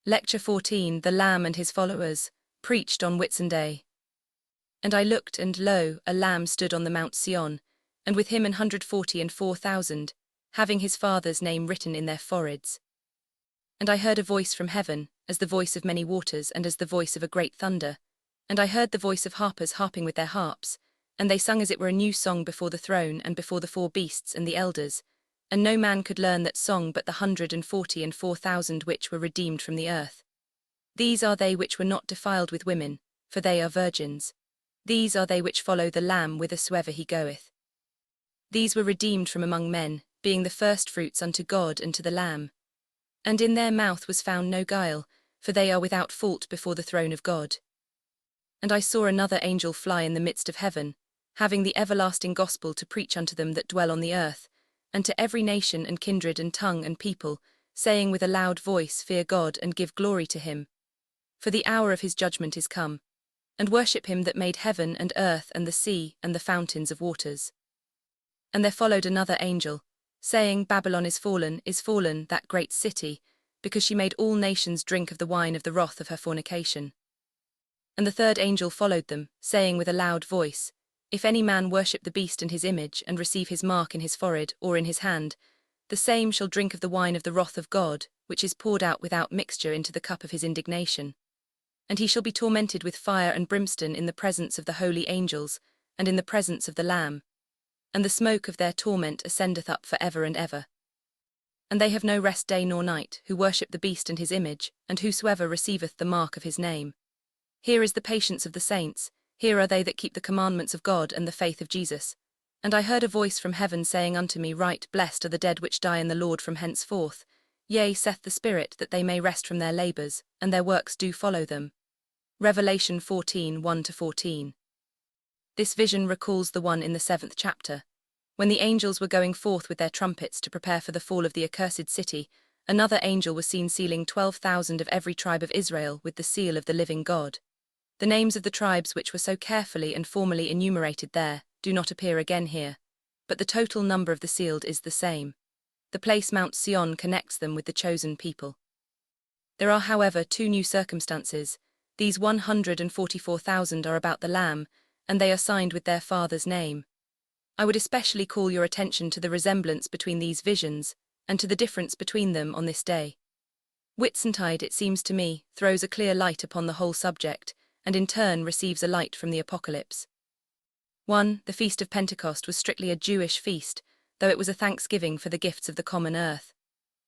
Lecture 14, The Lamb and His Followers, preached on Whitsunday. And I looked, and lo, a lamb stood on the Mount Sion, and with him 144,000, having his Father's name written in their foreheads. And I heard a voice from heaven, as the voice of many waters, and as the voice of a great thunder. And I heard the voice of harpers harping with their harps, and they sung as it were a new song before the throne, and before the 4 beasts and the elders. And no man could learn that song but the 144,000 which were redeemed from the earth. These are they which were not defiled with women, for they are virgins. These are they which follow the Lamb whithersoever he goeth. These were redeemed from among men, being the firstfruits unto God and to the Lamb. And in their mouth was found no guile, for they are without fault before the throne of God. And I saw another angel fly in the midst of heaven, having the everlasting gospel to preach unto them that dwell on the earth, and to every nation and kindred and tongue and people, saying with a loud voice, Fear God and give glory to him. For the hour of his judgment is come. And worship him that made heaven and earth and the sea and the fountains of waters. And there followed another angel, saying, Babylon is fallen, that great city, because she made all nations drink of the wine of the wrath of her fornication. And the third angel followed them, saying with a loud voice, If any man worship the beast and his image, and receive his mark in his forehead or in his hand, the same shall drink of the wine of the wrath of God, which is poured out without mixture into the cup of his indignation. And he shall be tormented with fire and brimstone in the presence of the holy angels, and in the presence of the Lamb. And the smoke of their torment ascendeth up for ever and ever. And they have no rest day nor night, who worship the beast and his image, and whosoever receiveth the mark of his name. Here is the patience of the saints, here are they that keep the commandments of God and the faith of Jesus. And I heard a voice from heaven saying unto me, Right, blessed are the dead which die in the Lord from henceforth. Yea, saith the Spirit, that they may rest from their labours, and their works do follow them. Revelation 14, 1-14. This vision recalls the one in the 7th chapter. When the angels were going forth with their trumpets to prepare for the fall of the accursed city, another angel was seen sealing 12,000 of every tribe of Israel with the seal of the living God. The names of the tribes which were so carefully and formally enumerated there do not appear again here, but the total number of the sealed is the same. The place Mount Sion connects them with the chosen people. There are, however, 2 new circumstances. These 144,000 are about the Lamb, and they are signed with their Father's name. I would especially call your attention to the resemblance between these visions, and to the difference between them on this day. Whitsuntide, it seems to me, throws a clear light upon the whole subject, and in turn receives a light from the Apocalypse. 1. The Feast of Pentecost was strictly a Jewish feast, though it was a thanksgiving for the gifts of the common earth.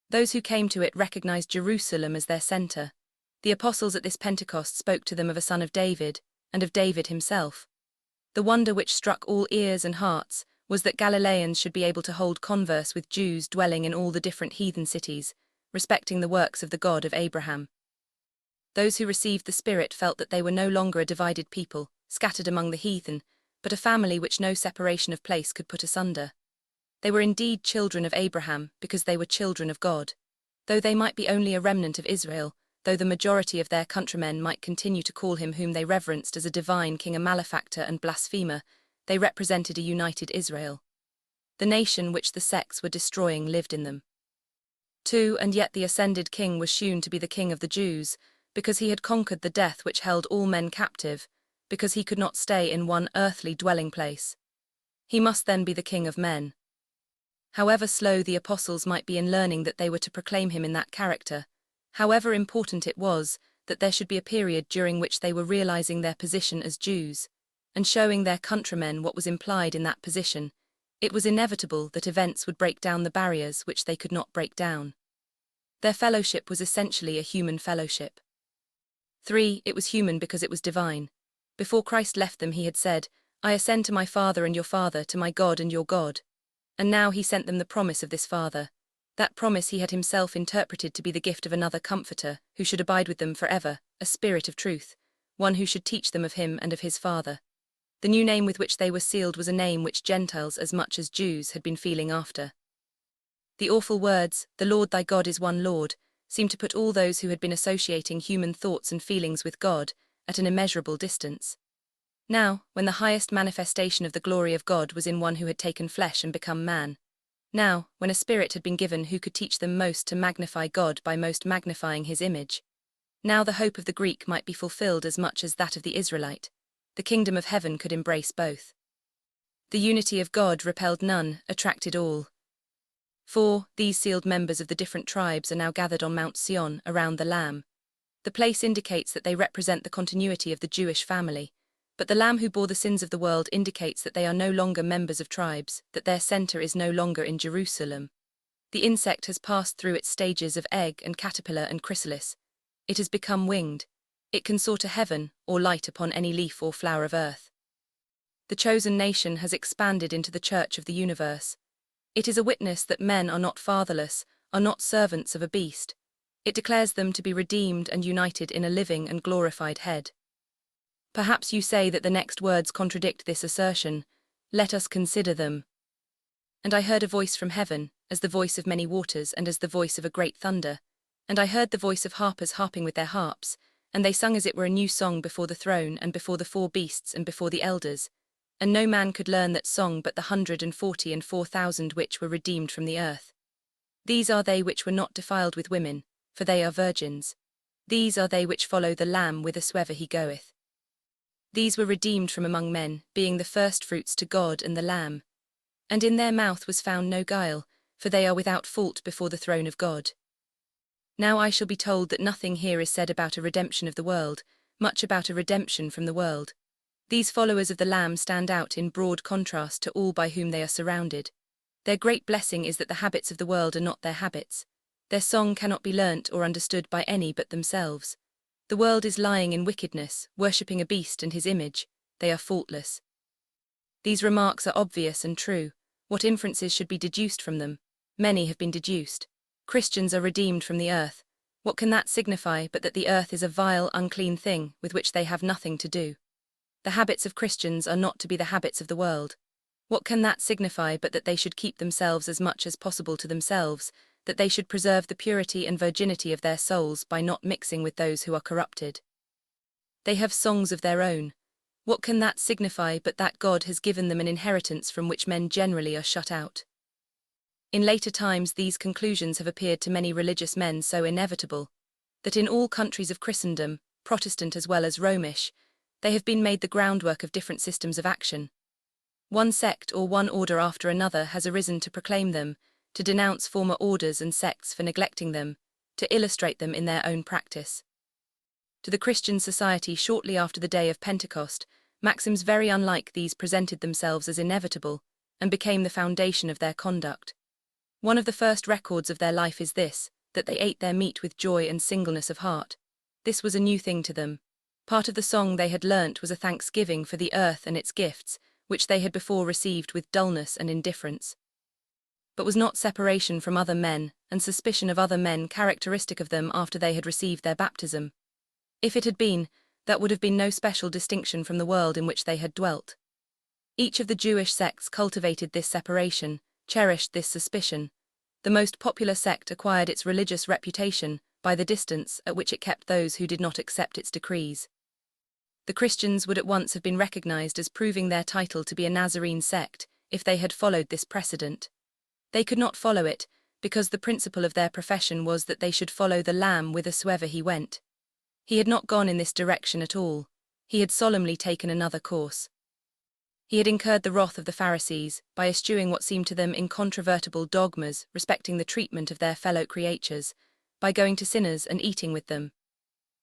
Those who came to it recognized Jerusalem as their center. The apostles at this Pentecost spoke to them of a son of David, and of David himself. The wonder which struck all ears and hearts was that Galileans should be able to hold converse with Jews dwelling in all the different heathen cities, respecting the works of the God of Abraham. Those who received the Spirit felt that they were no longer a divided people, scattered among the heathen, but a family which no separation of place could put asunder. They were indeed children of Abraham, because they were children of God. Though they might be only a remnant of Israel, though the majority of their countrymen might continue to call him whom they reverenced as a divine king a malefactor and blasphemer, they represented a united Israel. The nation which the sects were destroying lived in them. 2. And yet the ascended king was shewn to be the king of the Jews, because he had conquered the death which held all men captive, because he could not stay in one earthly dwelling place. He must then be the king of men. However slow the apostles might be in learning that they were to proclaim him in that character, however important it was that there should be a period during which they were realizing their position as Jews, and showing their countrymen what was implied in that position, it was inevitable that events would break down the barriers which they could not break down. Their fellowship was essentially a human fellowship. 3. It was human because it was divine. Before Christ left them he had said, I ascend to my Father and your Father, to my God and your God. And now he sent them the promise of this Father. That promise he had himself interpreted to be the gift of another Comforter, who should abide with them forever, a Spirit of truth, one who should teach them of him and of his Father. The new name with which they were sealed was a name which Gentiles as much as Jews had been feeling after. The awful words, the Lord thy God is one Lord, seemed to put all those who had been associating human thoughts and feelings with God at an immeasurable distance. Now, when the highest manifestation of the glory of God was in one who had taken flesh and become man. Now, when a spirit had been given who could teach them most to magnify God by most magnifying his image. Now the hope of the Greek might be fulfilled as much as that of the Israelite. The kingdom of heaven could embrace both. The unity of God repelled none, attracted all. For these sealed members of the different tribes are now gathered on Mount Sion, around the Lamb. The place indicates that they represent the continuity of the Jewish family, but the Lamb who bore the sins of the world indicates that they are no longer members of tribes, that their center is no longer in Jerusalem. The insect has passed through its stages of egg and caterpillar and chrysalis. It has become winged. It can soar to heaven, or light upon any leaf or flower of earth. The chosen nation has expanded into the church of the universe. It is a witness that men are not fatherless, are not servants of a beast. It declares them to be redeemed and united in a living and glorified head. Perhaps you say that the next words contradict this assertion. Let us consider them. And I heard a voice from heaven, as the voice of many waters and as the voice of a great thunder. And I heard the voice of harpers harping with their harps, and they sung as it were a new song before the throne and before the 4 beasts and before the elders. And no man could learn that song but the 144,000 which were redeemed from the earth. These are they which were not defiled with women, for they are virgins. These are they which follow the Lamb whithersoever he goeth. These were redeemed from among men, being the firstfruits to God and the Lamb. And in their mouth was found no guile, for they are without fault before the throne of God. Now I shall be told that nothing here is said about a redemption of the world, much about a redemption from the world. These followers of the Lamb stand out in broad contrast to all by whom they are surrounded. Their great blessing is that the habits of the world are not their habits. Their song cannot be learnt or understood by any but themselves. The world is lying in wickedness, worshipping a beast and his image. They are faultless. These remarks are obvious and true. What inferences should be deduced from them? Many have been deduced. Christians are redeemed from the earth. What can that signify but that the earth is a vile, unclean thing with which they have nothing to do? The habits of Christians are not to be the habits of the world. What can that signify but that they should keep themselves as much as possible to themselves, that they should preserve the purity and virginity of their souls by not mixing with those who are corrupted? They have songs of their own. What can that signify but that God has given them an inheritance from which men generally are shut out? In later times these conclusions have appeared to many religious men so inevitable, that in all countries of Christendom, Protestant as well as Romish, they have been made the groundwork of different systems of action. One sect or one order after another has arisen to proclaim them, to denounce former orders and sects for neglecting them, to illustrate them in their own practice. To the Christian society shortly after the day of Pentecost, maxims very unlike these presented themselves as inevitable, and became the foundation of their conduct. One of the first records of their life is this, that they ate their meat with joy and singleness of heart. This was a new thing to them. Part of the song they had learnt was a thanksgiving for the earth and its gifts, which they had before received with dullness and indifference. But was not separation from other men, and suspicion of other men characteristic of them after they had received their baptism? If it had been, that would have been no special distinction from the world in which they had dwelt. Each of the Jewish sects cultivated this separation, cherished this suspicion. The most popular sect acquired its religious reputation by the distance at which it kept those who did not accept its decrees. The Christians would at once have been recognized as proving their title to be a Nazarene sect if they had followed this precedent. They could not follow it, because the principle of their profession was that they should follow the Lamb whithersoever he went. He had not gone in this direction at all. He had solemnly taken another course. He had incurred the wrath of the Pharisees by eschewing what seemed to them incontrovertible dogmas respecting the treatment of their fellow creatures, by going to sinners and eating with them.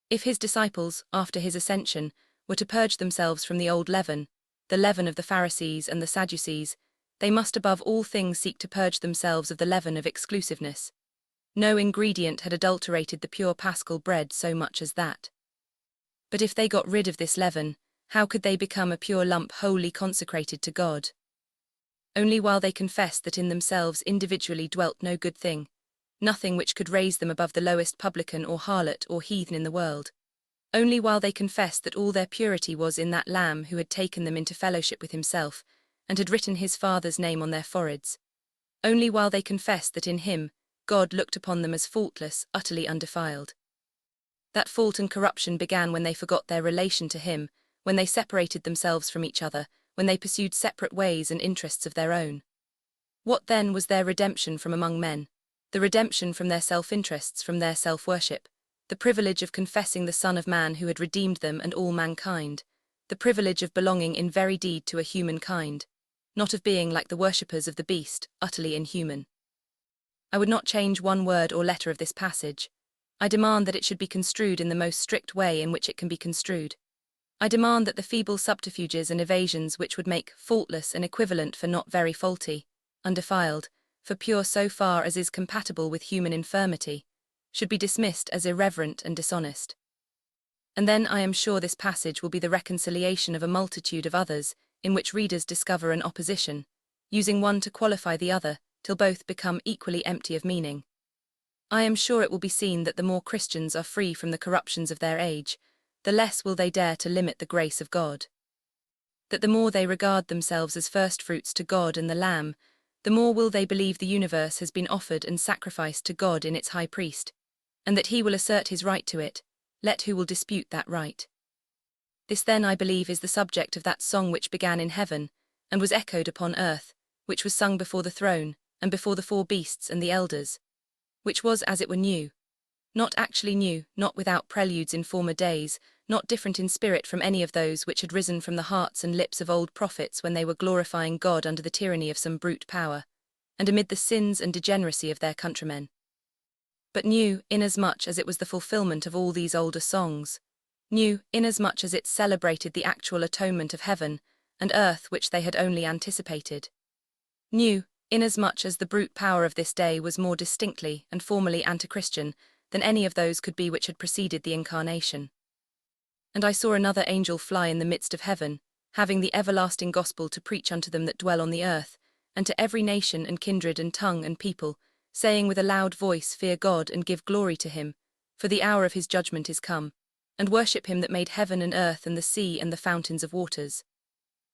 If his disciples, after his ascension, were to purge themselves from the old leaven, the leaven of the Pharisees and the Sadducees, they must above all things seek to purge themselves of the leaven of exclusiveness. No ingredient had adulterated the pure paschal bread so much as that. But if they got rid of this leaven, how could they become a pure lump wholly consecrated to God? Only while they confessed that in themselves individually dwelt no good thing, nothing which could raise them above the lowest publican or harlot or heathen in the world. Only while they confessed that all their purity was in that Lamb who had taken them into fellowship with himself, and had written his Father's name on their foreheads. Only while they confessed that in him, God looked upon them as faultless, utterly undefiled. That fault and corruption began when they forgot their relation to him, when they separated themselves from each other, when they pursued separate ways and interests of their own. What then was their redemption from among men? The redemption from their self-interests, from their self-worship. the privilege of confessing the Son of Man who had redeemed them and all mankind, the privilege of belonging in very deed to a human kind, not of being like the worshippers of the beast, utterly inhuman. I would not change one word or letter of this passage. I demand that it should be construed in the most strict way in which it can be construed. I demand that the feeble subterfuges and evasions which would make faultless an equivalent for not very faulty, undefiled, for pure so far as is compatible with human infirmity, should be dismissed as irreverent and dishonest. And then I am sure this passage will be the reconciliation of a multitude of others, in which readers discover an opposition, using one to qualify the other, till both become equally empty of meaning. I am sure it will be seen that the more Christians are free from the corruptions of their age, the less will they dare to limit the grace of God. That the more they regard themselves as firstfruits to God and the Lamb, the more will they believe the universe has been offered and sacrificed to God in its high priest, and that he will assert his right to it, let who will dispute that right. This then, I believe, is the subject of that song which began in heaven, and was echoed upon earth, which was sung before the throne, and before the four beasts and the elders, which was as it were new, not actually new, not without preludes in former days, not different in spirit from any of those which had risen from the hearts and lips of old prophets when they were glorifying God under the tyranny of some brute power, and amid the sins and degeneracy of their countrymen. But new, inasmuch as it was the fulfillment of all these older songs, new, inasmuch as it celebrated the actual atonement of heaven and earth which they had only anticipated, new, inasmuch as the brute power of this day was more distinctly and formally anti-Christian than any of those could be which had preceded the incarnation. And I saw another angel fly in the midst of heaven, having the everlasting gospel to preach unto them that dwell on the earth, and to every nation and kindred and tongue and people, saying with a loud voice, Fear God and give glory to him, for the hour of his judgment is come, and worship him that made heaven and earth and the sea and the fountains of waters.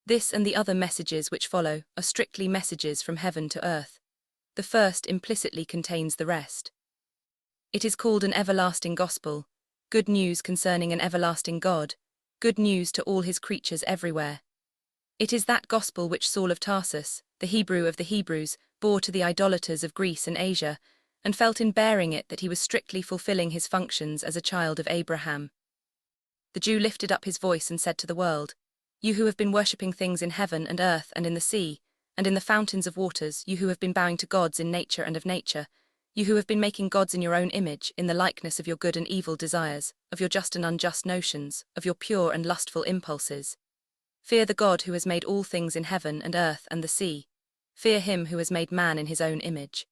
This and the other messages which follow are strictly messages from heaven to earth. The first implicitly contains the rest. It is called an everlasting gospel, good news concerning an everlasting God, good news to all his creatures everywhere. It is that gospel which Saul of Tarsus, the Hebrew of the Hebrews, bore to the idolaters of Greece and Asia, and felt in bearing it that he was strictly fulfilling his functions as a child of Abraham. The Jew lifted up his voice and said to the world, You who have been worshipping things in heaven and earth and in the sea, and in the fountains of waters, you who have been bowing to gods in nature and of nature, you who have been making gods in your own image, in the likeness of your good and evil desires, of your just and unjust notions, of your pure and lustful impulses. Fear the God who has made all things in heaven and earth and the sea. Fear him who has made man in his own image.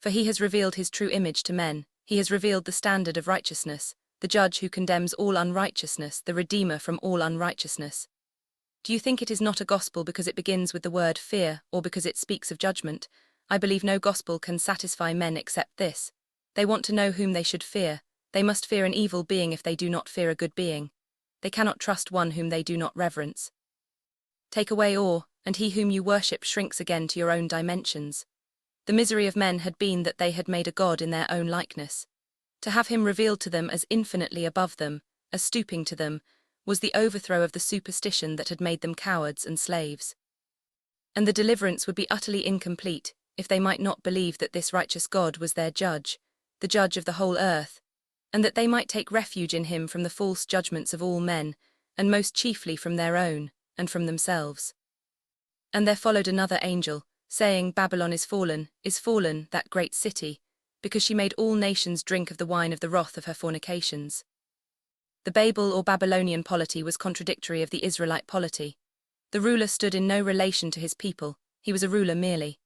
For he has revealed his true image to men, he has revealed the standard of righteousness, the judge who condemns all unrighteousness, the redeemer from all unrighteousness. Do you think it is not a gospel because it begins with the word fear, or because it speaks of judgment? I believe no gospel can satisfy men except this. They want to know whom they should fear. They must fear an evil being if they do not fear a good being. They cannot trust one whom they do not reverence. Take away awe, and he whom you worship shrinks again to your own dimensions. The misery of men had been that they had made a god in their own likeness. To have him revealed to them as infinitely above them, as stooping to them, was the overthrow of the superstition that had made them cowards and slaves. And the deliverance would be utterly incomplete if they might not believe that this righteous God was their judge, the judge of the whole earth, and that they might take refuge in him from the false judgments of all men, and most chiefly from their own, and from themselves. And there followed another angel, saying, Babylon is fallen, that great city, because she made all nations drink of the wine of the wrath of her fornications. The Babel or Babylonian polity was contradictory of the Israelite polity. The ruler stood in no relation to his people, he was a ruler merely.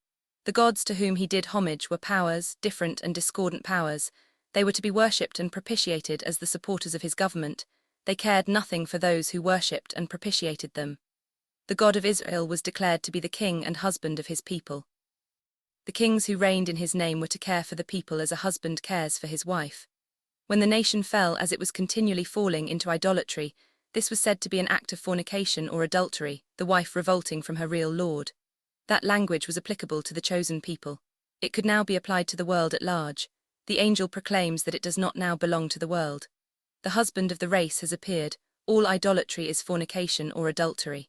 The gods to whom he did homage were powers, different and discordant powers. They were to be worshipped and propitiated as the supporters of his government. They cared nothing for those who worshipped and propitiated them. The God of Israel was declared to be the king and husband of his people. The kings who reigned in his name were to care for the people as a husband cares for his wife. When the nation fell as it was continually falling into idolatry, this was said to be an act of fornication or adultery, the wife revolting from her real lord. That language was applicable to the chosen people. It could now be applied to the world at large. The angel proclaims that it does not now belong to the world. The husband of the race has appeared. All idolatry is fornication or adultery.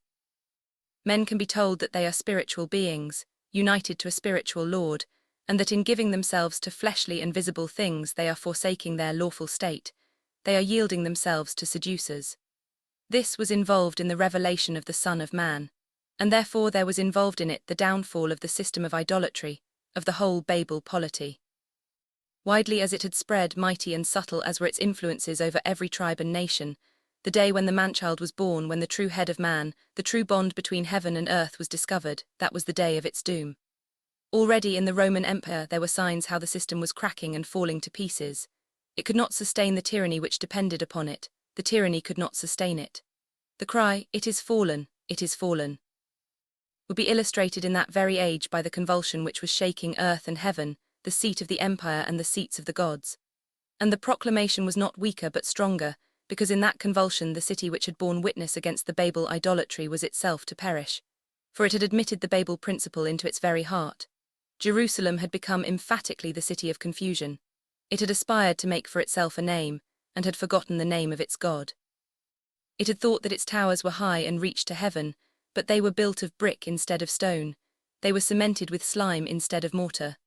Men can be told that they are spiritual beings, united to a spiritual Lord, and that in giving themselves to fleshly and visible things they are forsaking their lawful state, they are yielding themselves to seducers. This was involved in the revelation of the Son of Man, and therefore there was involved in it the downfall of the system of idolatry, of the whole Babel polity. Widely as it had spread, mighty and subtle as were its influences over every tribe and nation, the day when the man-child was born, when the true head of man, the true bond between heaven and earth was discovered, that was the day of its doom. Already in the Roman Empire there were signs how the system was cracking and falling to pieces. It could not sustain the tyranny which depended upon it, the tyranny could not sustain it. The cry, "It is fallen, would be illustrated in that very age by the convulsion which was shaking earth and heaven, the seat of the empire and the seats of the gods. And the proclamation was not weaker but stronger, because in that convulsion the city which had borne witness against the Babel idolatry was itself to perish, for it had admitted the Babel principle into its very heart. Jerusalem had become emphatically the city of confusion. It had aspired to make for itself a name, and had forgotten the name of its God. It had thought that its towers were high and reached to heaven, but they were built of brick instead of stone. They were cemented with slime instead of mortar.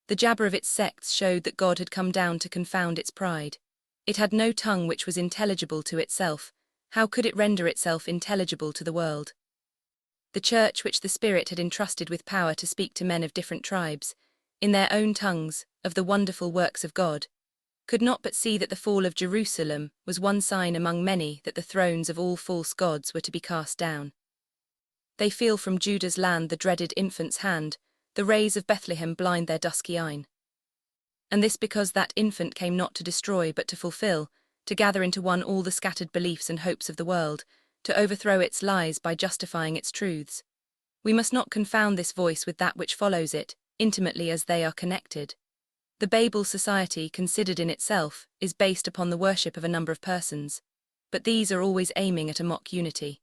The jabber of its sects showed that God had come down to confound its pride. It had no tongue which was intelligible to itself. How could it render itself intelligible to the world? The church which the Spirit had entrusted with power to speak to men of different tribes, in their own tongues, of the wonderful works of God, could not but see that the fall of Jerusalem was one sign among many that the thrones of all false gods were to be cast down. They feel from Judah's land the dreaded infant's hand, the rays of Bethlehem blind their dusky eyne. And this because that infant came not to destroy but to fulfill, to gather into one all the scattered beliefs and hopes of the world, to overthrow its lies by justifying its truths. We must not confound this voice with that which follows it, intimately as they are connected. The Babel society, considered in itself, is based upon the worship of a number of persons, but these are always aiming at a mock unity.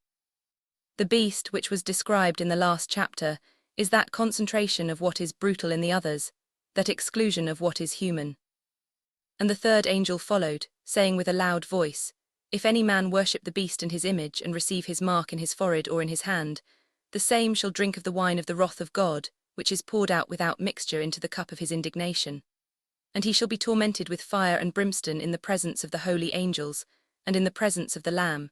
The beast, which was described in the last chapter, is that concentration of what is brutal in the others, that exclusion of what is human. And the third angel followed, saying with a loud voice, "If any man worship the beast and his image, and receive his mark in his forehead or in his hand, the same shall drink of the wine of the wrath of God, which is poured out without mixture into the cup of his indignation. And he shall be tormented with fire and brimstone in the presence of the holy angels, and in the presence of the Lamb.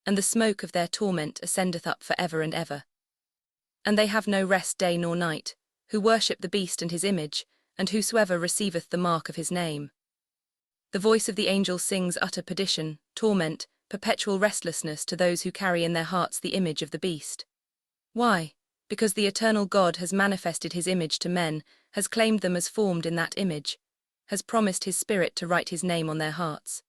And the smoke of their torment ascendeth up for ever and ever. And they have no rest day nor night, who worship the beast and his image, and whosoever receiveth the mark of his name." The voice of the angel sings utter perdition, torment, perpetual restlessness to those who carry in their hearts the image of the beast. Why? Because the eternal God has manifested his image to men, has claimed them as formed in that image, has promised his Spirit to write his name on their hearts.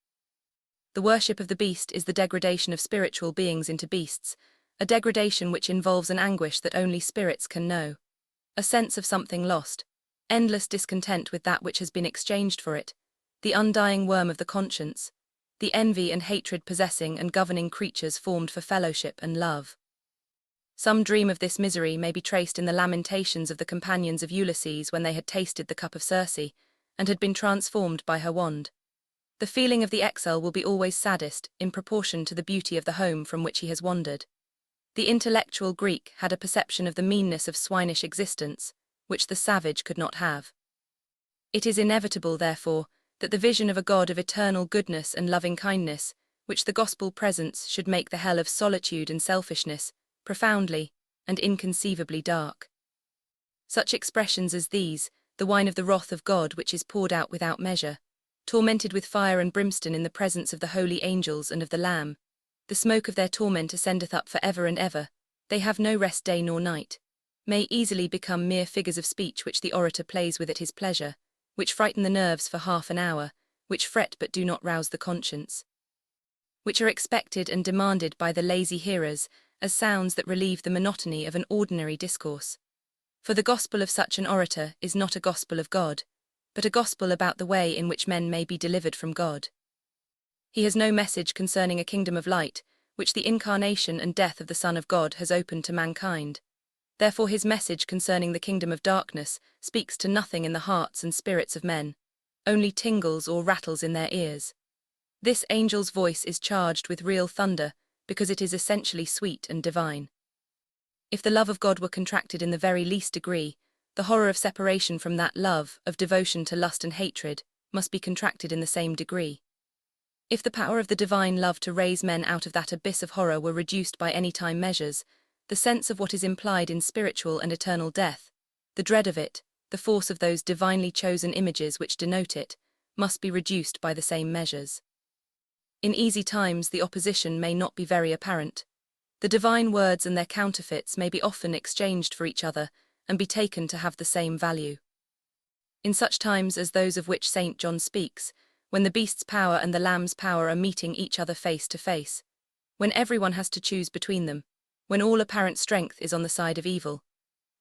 The worship of the beast is the degradation of spiritual beings into beasts, a degradation which involves an anguish that only spirits can know, a sense of something lost, endless discontent with that which has been exchanged for it, the undying worm of the conscience, the envy and hatred possessing and governing creatures formed for fellowship and love. Some dream of this misery may be traced in the lamentations of the companions of Ulysses when they had tasted the cup of Circe, and had been transformed by her wand. The feeling of the exile will be always saddest in proportion to the beauty of the home from which he has wandered. The intellectual Greek had a perception of the meanness of swinish existence, which the savage could not have. It is inevitable, therefore, that the vision of a God of eternal goodness and loving kindness, which the gospel presents, should make the hell of solitude and selfishness profoundly and inconceivably dark. Such expressions as these, the wine of the wrath of God which is poured out without measure, tormented with fire and brimstone in the presence of the holy angels and of the Lamb, the smoke of their torment ascendeth up for ever and ever, they have no rest day nor night, may easily become mere figures of speech which the orator plays with at his pleasure, which frighten the nerves for half an hour, which fret but do not rouse the conscience, which are expected and demanded by the lazy hearers as sounds that relieve the monotony of an ordinary discourse. For the gospel of such an orator is not a gospel of God, but a gospel about the way in which men may be delivered from God. He has no message concerning a kingdom of light, which the incarnation and death of the Son of God has opened to mankind. Therefore his message concerning the kingdom of darkness speaks to nothing in the hearts and spirits of men, only tingles or rattles in their ears. This angel's voice is charged with real thunder, because it is essentially sweet and divine. If the love of God were contracted in the very least degree, the horror of separation from that love, of devotion to lust and hatred, must be contracted in the same degree. If the power of the divine love to raise men out of that abyss of horror were reduced by any time measures, the sense of what is implied in spiritual and eternal death, the dread of it, the force of those divinely chosen images which denote it, must be reduced by the same measures. In easy times the opposition may not be very apparent. The divine words and their counterfeits may be often exchanged for each other and be taken to have the same value. In such times as those of which St. John speaks, when the beast's power and the lamb's power are meeting each other face to face, when everyone has to choose between them, when all apparent strength is on the side of evil,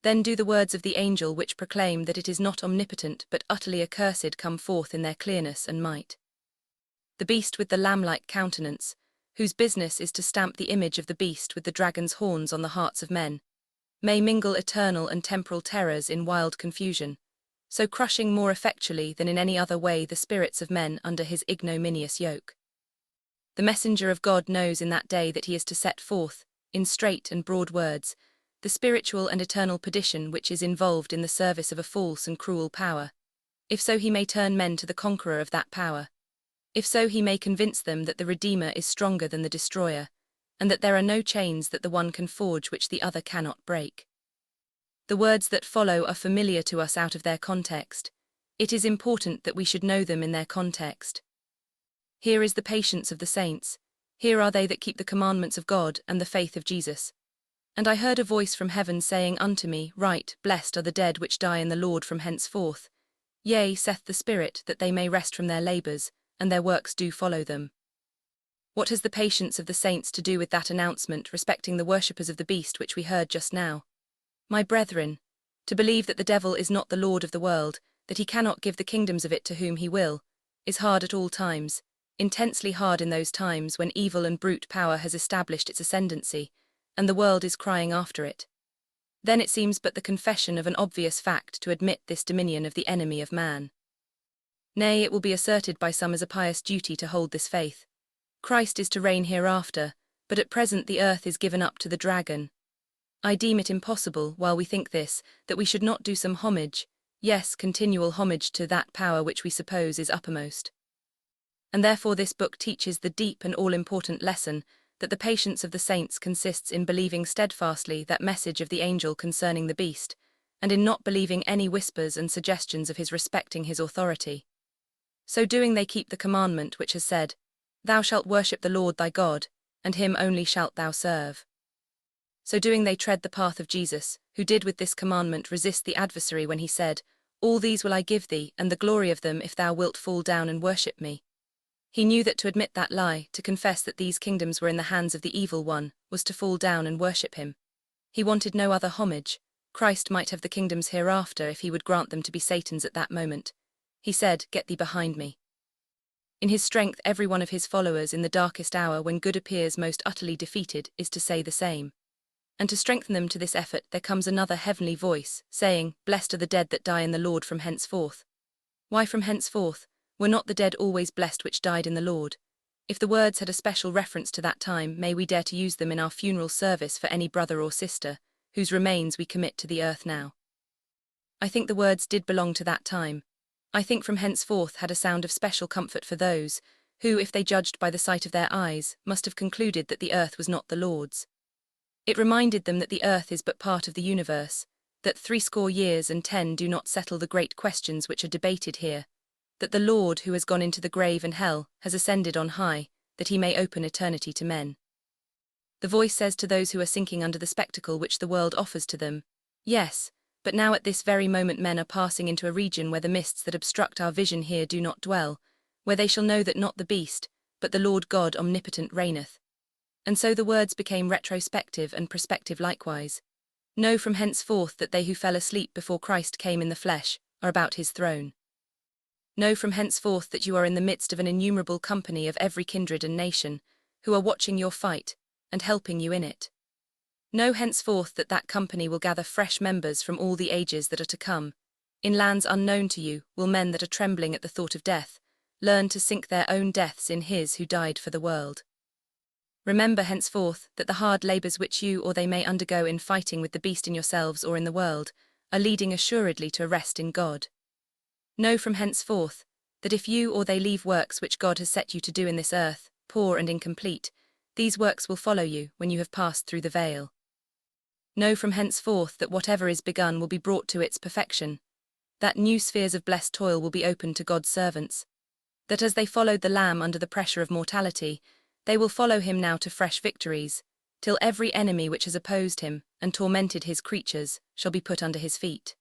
then do the words of the angel which proclaim that it is not omnipotent but utterly accursed come forth in their clearness and might. The beast with the lamb-like countenance, whose business is to stamp the image of the beast with the dragon's horns on the hearts of men, may mingle eternal and temporal terrors in wild confusion, so crushing more effectually than in any other way the spirits of men under his ignominious yoke. The messenger of God knows in that day that he is to set forth, in straight and broad words, the spiritual and eternal perdition which is involved in the service of a false and cruel power, if so he may turn men to the conqueror of that power, if so he may convince them that the Redeemer is stronger than the destroyer, and that there are no chains that the one can forge which the other cannot break. The words that follow are familiar to us out of their context. It is important that we should know them in their context. Here is the patience of the saints. Here are they that keep the commandments of God and the faith of Jesus. And I heard a voice from heaven saying unto me, Write, Blessed are the dead which die in the Lord from henceforth. Yea, saith the Spirit, that they may rest from their labours, and their works do follow them. What has the patience of the saints to do with that announcement respecting the worshippers of the beast which we heard just now? My brethren, to believe that the devil is not the Lord of the world, that he cannot give the kingdoms of it to whom he will, is hard at all times, intensely hard in those times when evil and brute power has established its ascendancy, and the world is crying after it. Then it seems but the confession of an obvious fact to admit this dominion of the enemy of man. Nay, it will be asserted by some as a pious duty to hold this faith. Christ is to reign hereafter, but at present the earth is given up to the dragon. I deem it impossible, while we think this, that we should not do some homage, yes, continual homage to that power which we suppose is uppermost. And therefore this book teaches the deep and all-important lesson that the patience of the saints consists in believing steadfastly that message of the angel concerning the beast, and in not believing any whispers and suggestions of his respecting his authority. So doing they keep the commandment which has said, Thou shalt worship the Lord thy God, and him only shalt thou serve. So doing they tread the path of Jesus, who did with this commandment resist the adversary when he said, All these will I give thee, and the glory of them if thou wilt fall down and worship me. He knew that to admit that lie, to confess that these kingdoms were in the hands of the evil one, was to fall down and worship him. He wanted no other homage. Christ might have the kingdoms hereafter if he would grant them to be Satan's at that moment. He said, Get thee behind me. In his strength every one of his followers in the darkest hour when good appears most utterly defeated is to say the same. And to strengthen them to this effort there comes another heavenly voice, saying, Blessed are the dead that die in the Lord from henceforth. Why from henceforth? Were not the dead always blessed which died in the Lord? If the words had a special reference to that time, may we dare to use them in our funeral service for any brother or sister, whose remains we commit to the earth now. I think the words did belong to that time. I think from henceforth had a sound of special comfort for those, who, if they judged by the sight of their eyes, must have concluded that the earth was not the Lord's. It reminded them that the earth is but part of the universe, that 60 years and 10 do not settle the great questions which are debated here, that the Lord who has gone into the grave and hell has ascended on high, that he may open eternity to men. The voice says to those who are sinking under the spectacle which the world offers to them, Yes, but now at this very moment men are passing into a region where the mists that obstruct our vision here do not dwell, where they shall know that not the beast, but the Lord God omnipotent reigneth. And so the words became retrospective and prospective likewise. Know from henceforth that they who fell asleep before Christ came in the flesh are about his throne. Know from henceforth that you are in the midst of an innumerable company of every kindred and nation, who are watching your fight, and helping you in it. Know henceforth that that company will gather fresh members from all the ages that are to come. In lands unknown to you will men that are trembling at the thought of death learn to sink their own deaths in his who died for the world. Remember henceforth that the hard labours which you or they may undergo in fighting with the beast in yourselves or in the world are leading assuredly to rest in God. Know from henceforth that if you or they leave works which God has set you to do in this earth, poor and incomplete, these works will follow you when you have passed through the veil. Know from henceforth that whatever is begun will be brought to its perfection, that new spheres of blessed toil will be opened to God's servants, that as they followed the Lamb under the pressure of mortality, they will follow him now to fresh victories, till every enemy which has opposed him and tormented his creatures shall be put under his feet.